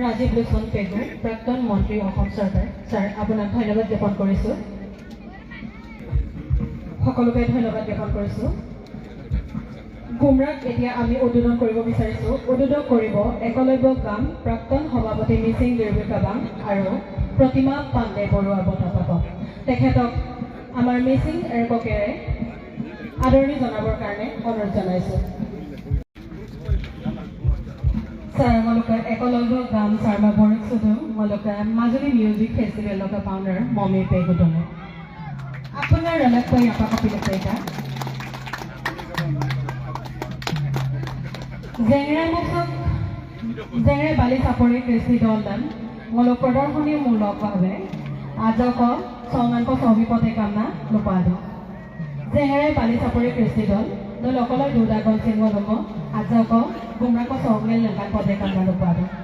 ৰাজীৱ লোচন পেগু প্ৰাক্তন মন্ত্ৰী অসম চৰকাৰ ছাৰ আপোনাক ধন্যবাদ জ্ঞাপন কৰিছোঁ সকলোকে ধন্যবাদ জ্ঞাপন কৰিছোঁ গুমৰাক এতিয়া আমি উদ্বোধন কৰিব বিচাৰিছোঁ উদ্বোধন কৰিব একলব্য গাম প্ৰাক্তন সভাপতি মিচিং দুৰ্বিকাবাং আৰু প্ৰতিমা পাণ্ডে বৰুৱা বঁটা পাব তেখেতক আমাৰ মিচিং এৰপকেৰে আদৰণি জনাবৰ কাৰণে অনুৰোধ জনাইছোঁ Sir, Maloka Ekologo Gam Sarma Borik Sudu, Maloka Majuli Music Festival Loka Founder, Mommy Pegudono. Apuna Ranakwa Yapaka Pilipeta Zengre Mosok Zengre Bali Sapori Christy Doldan, Molopodor Honi Mulopave, Adoko, Songanko Sovipotekana, Lupado. Zengre Bali Sapori Christy Dol, the local Duda Gonsin Wolomo, Azako, Gumrako Songel and Kapodekan Lupado.